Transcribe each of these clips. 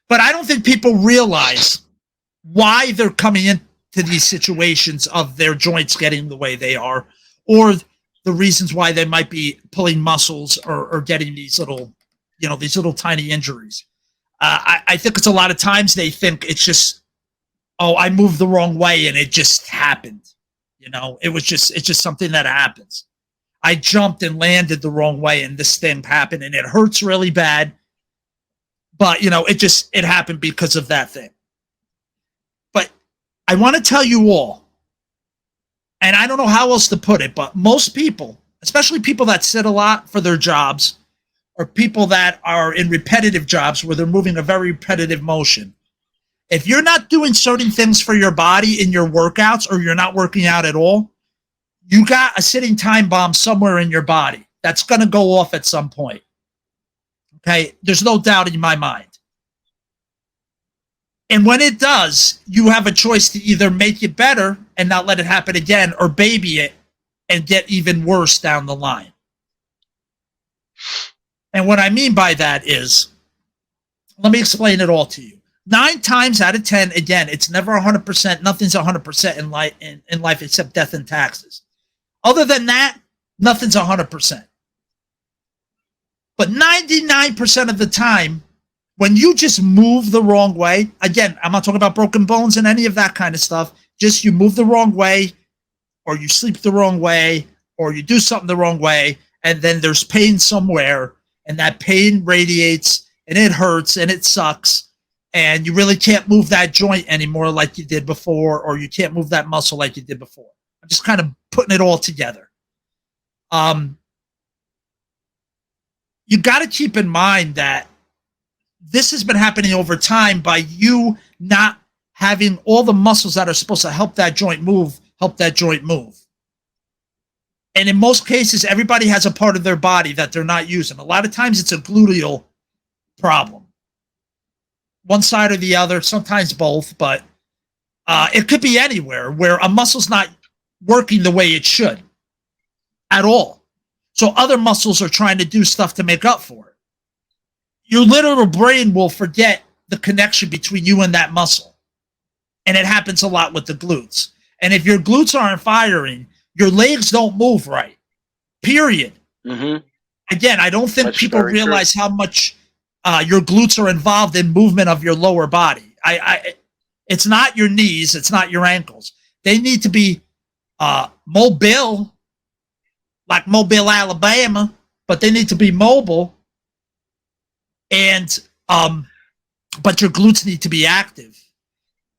But I don't think people realize why they're coming into these situations of their joints getting the way they are, or the reasons why they might be pulling muscles or getting these little, these little tiny injuries. I think it's a lot of times they think it's just, oh, I moved the wrong way and it just happened. It's just something that happens. I jumped and landed the wrong way and this thing happened and it hurts really bad. But, it happened because of that thing. But I want to tell you all, and I don't know how else to put it, but most people, especially people that sit a lot for their jobs, or people that are in repetitive jobs where they're moving a very repetitive motion, if you're not doing certain things for your body in your workouts, or you're not working out at all, you got a sitting time bomb somewhere in your body that's going to go off at some point. Okay? There's no doubt in my mind. And when it does, you have a choice to either make it better and not let it happen again, or baby it and get even worse down the line. And what I mean by that is, let me explain it all to you. 9 times out of 10, again, it's never 100%. Nothing's 100% in life except death and taxes. Other than that, nothing's 100%. But 99% of the time, when you just move the wrong way, again, I'm not talking about broken bones and any of that kind of stuff, just you move the wrong way, or you sleep the wrong way, or you do something the wrong way, and then there's pain somewhere, and that pain radiates, and it hurts, and it sucks, and you really can't move that joint anymore like you did before, or you can't move that muscle like you did before. I'm just kind of putting it all together. You got to keep in mind that this has been happening over time by you not having all the muscles that are supposed to help that joint move. And in most cases, everybody has a part of their body that they're not using. A lot of times it's a gluteal problem. One side or the other, sometimes both, but it could be anywhere where a muscle's not working the way it should at all. So other muscles are trying to do stuff to make up for it. Your literal brain will forget the connection between you and that muscle. And it happens a lot with the glutes. And if your glutes aren't firing, your legs don't move right. Period. Mm-hmm. Again, I don't think people realize how much your glutes are involved in movement of your lower body. It's not your knees. It's not your ankles. They need to be mobile, like Mobile, Alabama, but they need to be mobile. And but your glutes need to be active,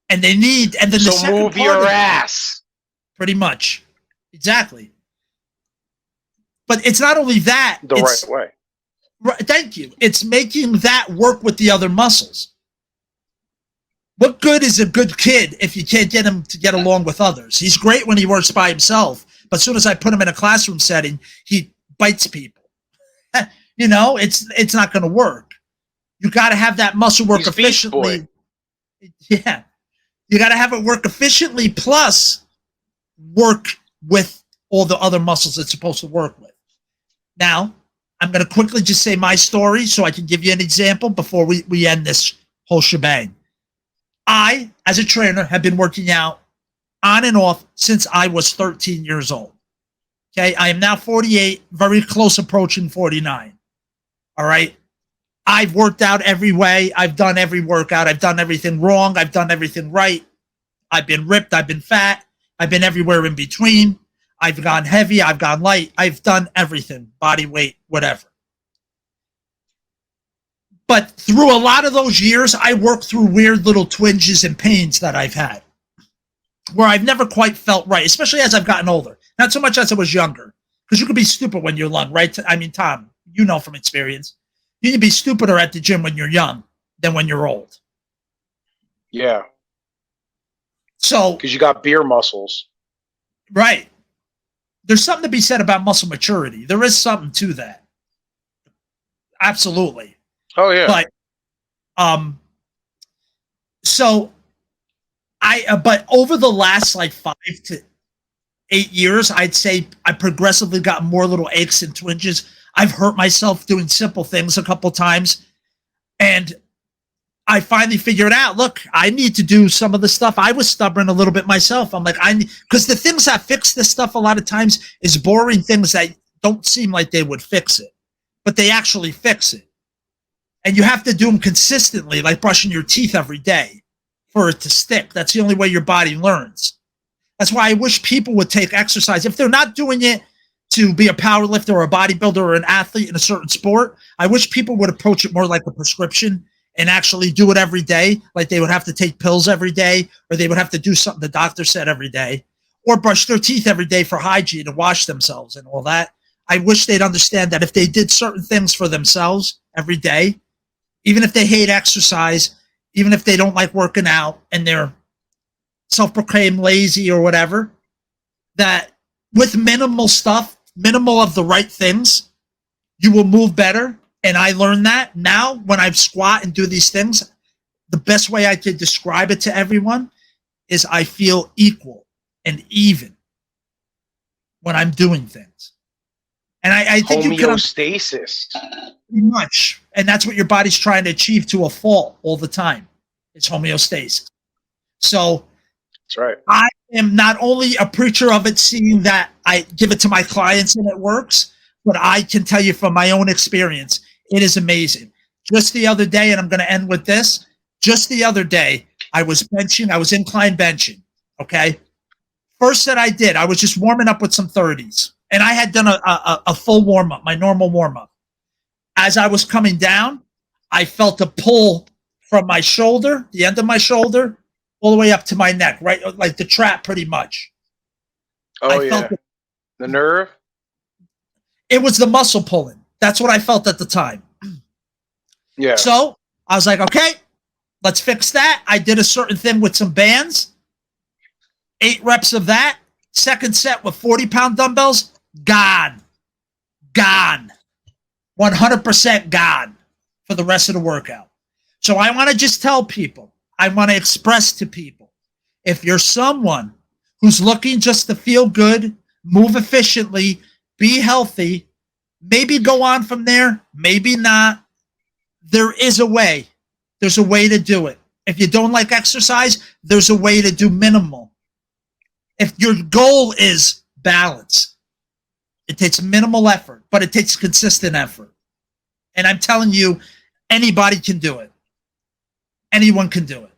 and they need. And then so move your ass. Pretty much, exactly. But it's not only that. The right way. Thank you. It's making that work with the other muscles. What good is a good kid if you can't get him to get along with others? He's great when he works by himself, but as soon as I put him in a classroom setting, he bites people. It's not going to work. You got to have that muscle work efficiently. Yeah. You got to have it work efficiently, plus work with all the other muscles it's supposed to work with. Now, I'm going to quickly just say my story so I can give you an example before we end this whole shebang. I, as a trainer, have been working out on and off since I was 13 years old. Okay, I am now 48, very close approaching 49. All right. I've worked out every way. I've done every workout. I've done everything wrong. I've done everything right. I've been ripped. I've been fat. I've been everywhere in between. I've gone heavy. I've gone light. I've done everything, body weight, whatever. But through a lot of those years, I worked through weird little twinges and pains that I've had where I've never quite felt right, especially as I've gotten older. Not so much as I was younger, because you could be stupid when you're young, right? I mean, Tom, you know from experience. You can be stupider at the gym when you're young than when you're old. Yeah. So, because you got beer muscles. Right. There's something to be said about muscle maturity. There is something to that. Absolutely. Oh, yeah. But, but over the last like 5 to 8 years, I'd say I progressively got more little aches and twinges. I've hurt myself doing simple things a couple times. And I finally figured out, look, I need to do some of the stuff. I was stubborn a little bit myself. I'm like, because the things that fix this stuff a lot of times is boring things that don't seem like they would fix it, but they actually fix it. And you have to do them consistently, like brushing your teeth every day for it to stick. That's the only way your body learns. That's why I wish people would take exercise. If they're not doing it to be a power lifter or a bodybuilder or an athlete in a certain sport, I wish people would approach it more like a prescription and actually do it every day. Like they would have to take pills every day, or they would have to do something the doctor said every day, or brush their teeth every day for hygiene and wash themselves and all that. I wish they'd understand that if they did certain things for themselves every day, even if they hate exercise, even if they don't like working out and they're self-proclaimed lazy or whatever, that with minimal stuff, minimal of the right things, you will move better. And I learned that now when I squat and do these things, the best way I could describe it to everyone is I feel equal and even when I'm doing things. And I think you can homeostasis. pretty much, and that's what your body's trying to achieve to a fault all the time. It's homeostasis. So That's right. I am not only a preacher of it, seeing that I give it to my clients and it works, but I can tell you from my own experience, it is amazing. Just the other day, and I'm going to end with this, just the other day, I was benching, I was incline benching, okay? First set I did, I was just warming up with some 30s, and I had done a full warm-up, my normal warm-up. As I was coming down, I felt a pull from my shoulder, the end of my shoulder, all the way up to my neck, right? Like the trap pretty much. Oh, I felt yeah. The nerve? it was the muscle pulling. That's what I felt at the time. Yeah. So I was like, okay, let's fix that. I did a certain thing with some bands, 8 reps of that. Second set with 40-pound dumbbells, gone. 100% gone for the rest of the workout. So I want to just tell people, I want to express to people, if you're someone who's looking just to feel good, move efficiently, be healthy, maybe go on from there, maybe not. There is a way. There's a way to do it. If you don't like exercise, there's a way to do minimal. If your goal is balance, it takes minimal effort, but it takes consistent effort. And I'm telling you, anybody can do it. Anyone can do it.